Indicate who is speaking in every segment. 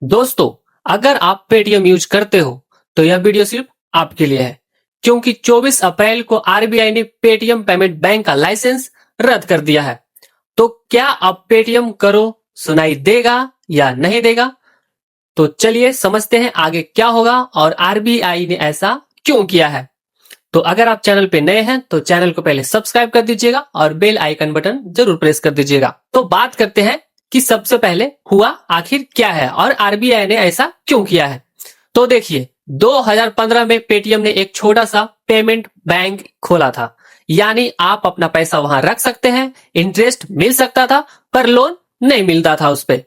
Speaker 1: दोस्तों, अगर आप पेटीएम यूज करते हो तो यह वीडियो सिर्फ आपके लिए है, क्योंकि 24 अप्रैल को आरबीआई ने पेटीएम पेमेंट बैंक का लाइसेंस रद्द कर दिया है। तो क्या अब पेटीएम करो सुनाई देगा या नहीं देगा? तो चलिए समझते हैं आगे क्या होगा और आरबीआई ने ऐसा क्यों किया है। तो अगर आप चैनल पे नए हैं तो चैनल को पहले सब्सक्राइब कर दीजिएगा और बेल आइकन बटन जरूर प्रेस कर दीजिएगा। तो बात करते हैं कि सबसे पहले हुआ आखिर क्या है और आरबीआई ने ऐसा क्यों किया है। तो देखिए, 2015 में पेटीएम ने एक छोटा सा पेमेंट बैंक खोला था, यानी आप अपना पैसा वहां रख सकते हैं, इंटरेस्ट मिल सकता था पर लोन नहीं मिलता था उस पे।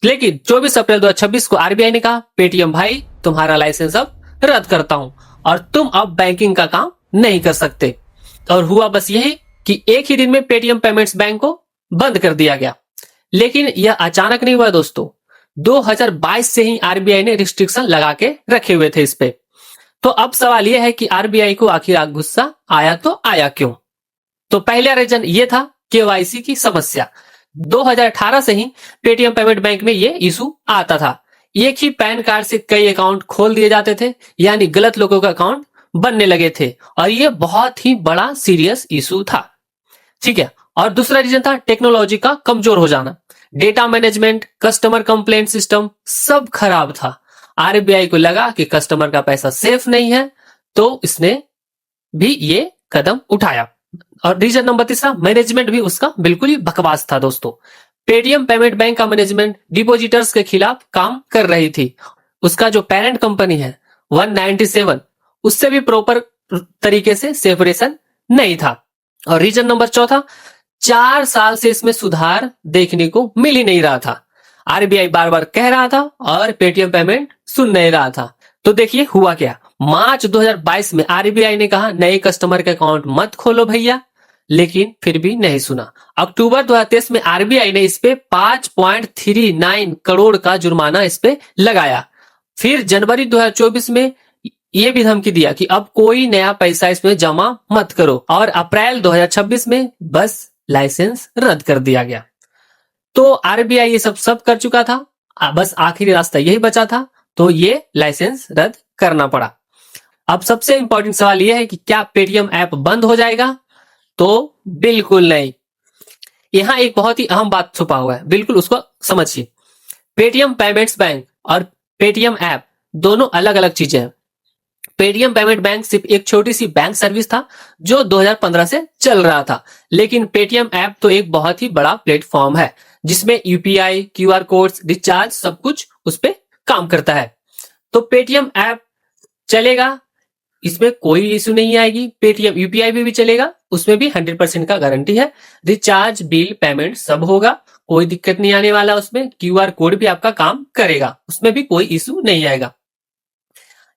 Speaker 1: लेकिन 24 अप्रैल 2026 को आरबीआई ने कहा, पेटीएम भाई तुम्हारा लाइसेंस अब रद्द करता हूं और तुम अब बैंकिंग का काम नहीं कर सकते। और हुआ बस यही कि एक ही दिन में पेटीएम पेमेंट्स बैंक को बंद कर दिया गया। लेकिन यह अचानक नहीं हुआ दोस्तों, 2022 से ही आरबीआई ने रिस्ट्रिक्शन लगा के रखे हुए थे इस पे। तो अब सवाल यह है कि आरबीआई को आखिर गुस्सा आया तो आया क्यों? तो पहला रीजन ये था केवाईसी की समस्या। 2018 से ही पेटीएम पेमेंट बैंक में ये इशू आता था। एक ही पैन कार्ड से कई अकाउंट खोल दिए जाते थे, यानी गलत लोगों का अकाउंट बनने लगे थे और ये बहुत ही बड़ा सीरियस इशू था। ठीक है। और दूसरा रीजन था टेक्नोलॉजी का कमजोर हो जाना। Data management, customer complaint system सब खराब था। आरबीआई को लगा कि कस्टमर का पैसा सेफ नहीं है, तो इसने भी ये कदम उठाया। और रीजन नंबर तीसरा, मैनेजमेंट भी उसका बिल्कुल ही बकवास था दोस्तों। पेटीएम पेमेंट बैंक का मैनेजमेंट डिपॉजिटर्स के खिलाफ काम कर रही थी। उसका जो पेरेंट कंपनी है 197, उससे भी प्रॉपर तरीके से सेपरेशन नहीं था। और रीजन नंबर चौथा, 4 साल से इसमें सुधार देखने को मिल ही नहीं रहा था। आरबीआई बार बार कह रहा था और पेटीएम पेमेंट सुन नहीं रहा था। तो देखिए हुआ क्या। मार्च 2022 में आरबीआई ने कहा नए कस्टमर के अकाउंट मत खोलो भैया, लेकिन फिर भी नहीं सुना। अक्टूबर 2023 में आरबीआई ने इस पे 5.39 करोड़ का जुर्माना इस पे लगाया। फिर जनवरी 2024 में ये भी धमकी दिया कि अब कोई नया पैसा इसमें जमा मत करो और अप्रैल 2026 में बस लाइसेंस रद्द कर दिया गया। तो आरबीआई ये सब कर चुका था, बस आखिरी रास्ता यही बचा था, तो ये लाइसेंस रद्द करना पड़ा। अब सबसे इंपॉर्टेंट सवाल यह है कि क्या पेटीएम ऐप बंद हो जाएगा? तो बिल्कुल नहीं। यहां एक बहुत ही अहम बात छुपा हुआ है, बिल्कुल उसको समझिए। पेटीएम पेमेंट्स बैंक और पेटीएम ऐप दोनों अलग अलग चीजें हैं। पेटीएम पेमेंट बैंक सिर्फ एक छोटी सी बैंक सर्विस था जो 2015 से चल रहा था, लेकिन पेटीएम ऐप तो एक बहुत ही बड़ा प्लेटफॉर्म है जिसमें यूपीआई, क्यूआर कोड्स, रिचार्ज सब कुछ उस पर काम करता है। तो पेटीएम ऐप चलेगा, इसमें कोई इशू नहीं आएगी। पेटीएम यूपीआई भी चलेगा, उसमें भी 100% का गारंटी है। रिचार्ज, बिल, पेमेंट सब होगा, कोई दिक्कत नहीं आने वाला। उसमें क्यूआर कोड भी आपका काम करेगा, उसमें भी कोई इशू नहीं आएगा।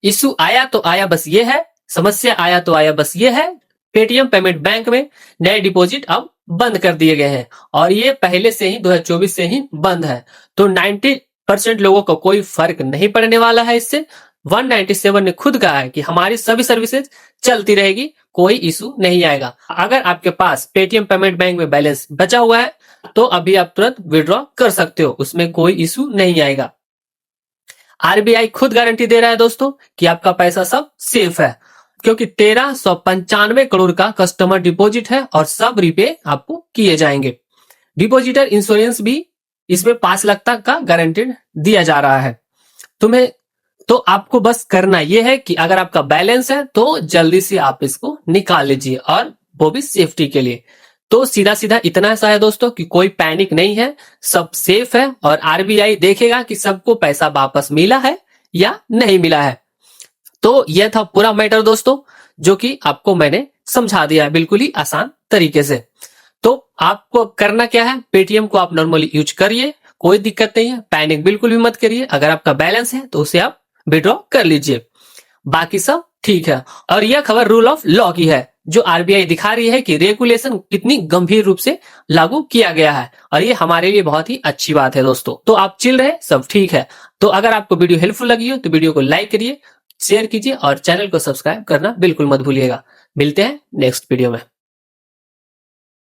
Speaker 1: इशू आया तो आया बस ये है, समस्या आया तो आया बस ये है, पेटीएम पेमेंट बैंक में नए डिपॉजिट अब बंद कर दिए गए हैं और ये पहले से ही 2024 से ही बंद है। तो 90% लोगों को कोई फर्क नहीं पड़ने वाला है इससे। 197 ने खुद कहा है कि हमारी सभी सर्विसेज चलती रहेगी, कोई इशू नहीं आएगा। अगर आपके पास पेटीएम पेमेंट बैंक में बैलेंस बचा हुआ है तो अभी आप तुरंत विड्रॉ कर सकते हो, उसमें कोई इशू नहीं आएगा। आरबीआई खुद गारंटी दे रहा है दोस्तों कि आपका पैसा सब सेफ है, क्योंकि 1395 करोड़ का कस्टमर डिपॉजिट है और सब रिपे आपको किए जाएंगे। डिपॉजिटर इंश्योरेंस भी इसमें 5 लाख तक का गारंटेड दिया जा रहा है तुम्हें। तो आपको बस करना यह है कि अगर आपका बैलेंस है तो जल्दी से आप इसको निकाल लीजिए, और वो भी सेफ्टी के लिए। तो सीधा सीधा इतना सा है दोस्तों कि कोई पैनिक नहीं है, सब सेफ है और आरबीआई देखेगा कि सबको पैसा वापस मिला है या नहीं मिला है। तो यह था पूरा मैटर दोस्तों, जो कि आपको मैंने समझा दिया है बिल्कुल ही आसान तरीके से। तो आपको करना क्या है, पेटीएम को आप नॉर्मली यूज करिए, कोई दिक्कत नहीं है, पैनिक बिल्कुल भी मत करिए। अगर आपका बैलेंस है तो उसे आप विड्रॉ कर लीजिए, बाकी सब ठीक है। और यह खबर रूल ऑफ लॉ की है, जो आरबीआई दिखा रही है कि रेगुलेशन कितनी गंभीर रूप से लागू किया गया है, और ये हमारे लिए बहुत ही अच्छी बात है दोस्तों। तो आप चिल रहे, सब ठीक है। तो अगर आपको वीडियो हेल्पफुल लगी हो तो वीडियो को लाइक करिए, शेयर कीजिए और चैनल को सब्सक्राइब करना बिल्कुल मत भूलिएगा। मिलते हैं नेक्स्ट वीडियो में।